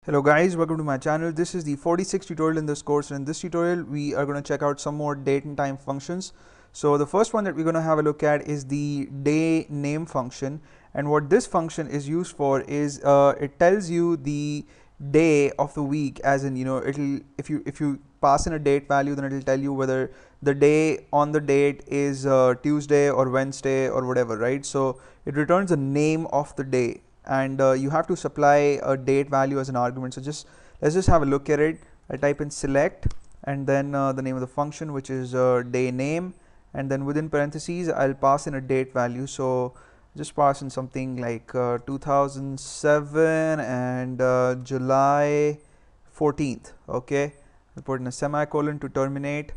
Hello guys, welcome to my channel. This is the 46th tutorial in this course, and in this tutorial we are going to check out some more date and time functions. So the first one that we're going to have a look at is the day name function, and what this function is used for is it tells you the day of the week, as in it'll if you pass in a date value, then it'll tell you whether the day on the date is Tuesday or Wednesday or whatever, right? So it returns the name of the day, and you have to supply a date value as an argument. So let's just have a look at it. I type in select and then the name of the function, which is day name, and then within parentheses I'll pass in a date value. So just pass in something like 2007 and July 14th. Okay, I put in a semicolon to terminate,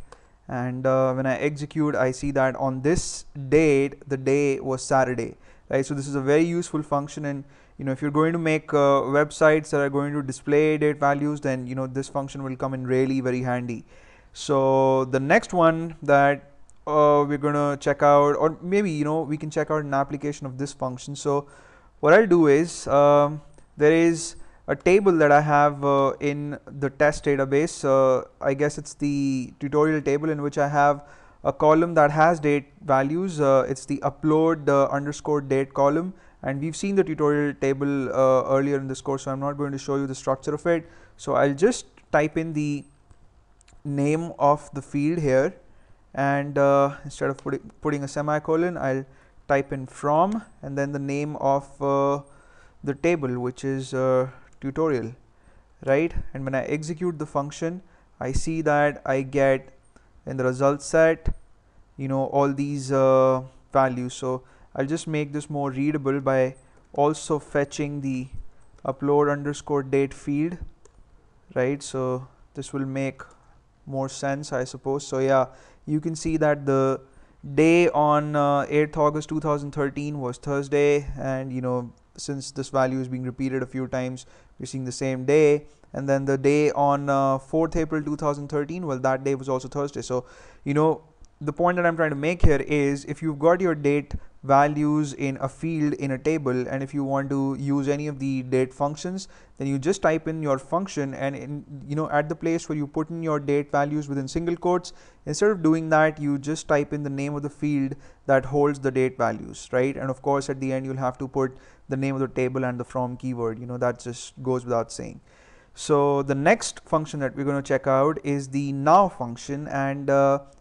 and when I execute, I see that on this date the day was Saturday, right? So this is a very useful function, and if you're going to make websites that are going to display date values, then this function will come in really very handy. So the next one that we're going to check out, or maybe we can check out an application of this function. So what I'll do is there is a table that I have in the test database. I guess it's the tutorial table, in which I have a column that has date values. It's the upload underscore date column, and we've seen the tutorial table earlier in this course, so I'm not going to show you the structure of it. So I'll just type in the name of the field here, and instead of putting a semicolon, I'll type in from, and then the name of the table, which is tutorial, right? And when I execute the function, I see that I get in the result set all these values. So I'll just make this more readable by also fetching the upload underscore date field, right? So this will make more sense, I suppose. So yeah, you can see that the day on 8th August 2013 was Thursday, and since this value is being repeated a few times, we're seeing the same day. And then the day on 4th April 2013, well, that day was also Thursday. So the point that I'm trying to make here is, if you've got your date values in a field in a table, and if you want to use any of the date functions, then you just type in your function, and at the place where you put in your date values within single quotes, instead of doing that, you just type in the name of the field that holds the date values, right? And of course at the end you'll have to put the name of the table and the from keyword. That just goes without saying. So the next function that we're going to check out is the now function, and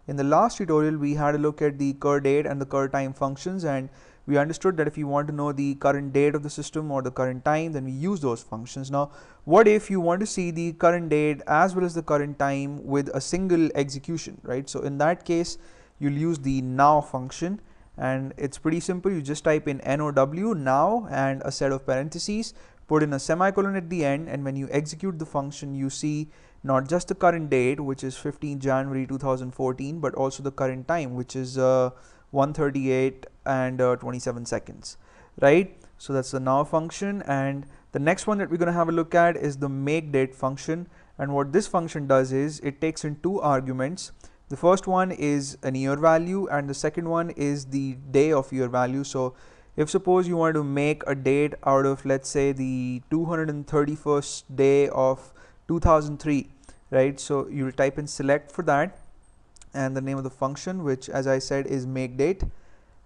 in the last tutorial we had a look at the cur date and the cur time functions, and we understood that if you want to know the current date of the system or the current time, then we use those functions. Now what if you want to see the current date as well as the current time with a single execution, right? So in that case you'll use the now function, and it's pretty simple. You just type in now and a set of parentheses, put in a semicolon at the end, and when you execute the function, you see not just the current date, which is 15 January 2014, but also the current time, which is 1:38 and 27 seconds, right? So that's the now function. And the next one that we're going to have a look at is the make date function, and what this function does is it takes in two arguments. The first one is an year value, and the second one is the day of year value. So if suppose you want to make a date out of, let's say, the 231st day of 2003, right? So you'll type in select for that, and the name of the function, which as I said is make date,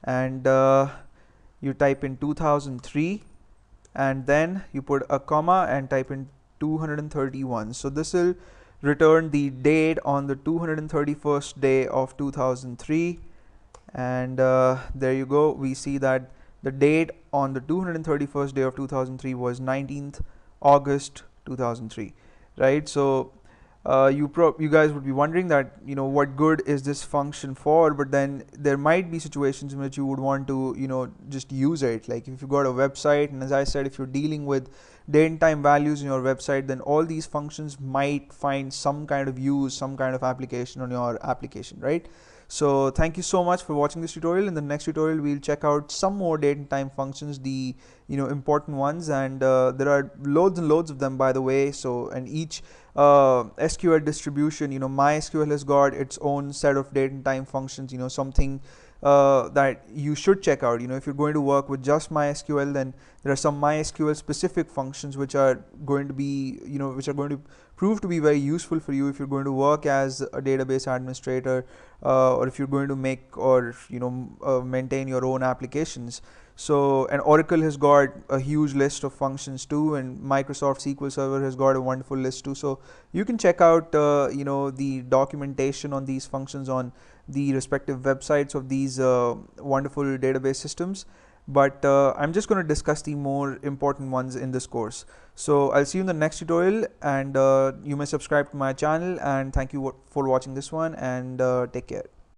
and you type in 2003, and then you put a comma and type in 231. So this will return the date on the 231st day of 2003, and there you go. We see that the date on the 231st day of 2003 was 19th August 2003, right? So you guys would be wondering that what good is this function for, but then there might be situations in which you would want to just use it, like if you've got a website, and as I said, if you're dealing with date and time values in your website, then all these functions might find some kind of use, some kind of application on your application, right? So thank you so much for watching this tutorial. In the next tutorial we'll check out some more date and time functions, the important ones, and there are loads and loads of them, by the way. So, and each SQL distribution, MySQL has got its own set of date and time functions. Something that you should check out. If you're going to work with just MySQL, then there are some MySQL specific functions which are going to be, which are going to prove to be very useful for you if you're going to work as a database administrator, or if you're going to make or maintain your own applications. So, and Oracle has got a huge list of functions too, and Microsoft SQL Server has got a wonderful list too. So you can check out the documentation on these functions on the respective websites of these wonderful database systems. But I'm just going to discuss the more important ones in this course. So I'll see you in the next tutorial, and you may subscribe to my channel, and thank you for watching this one, and take care.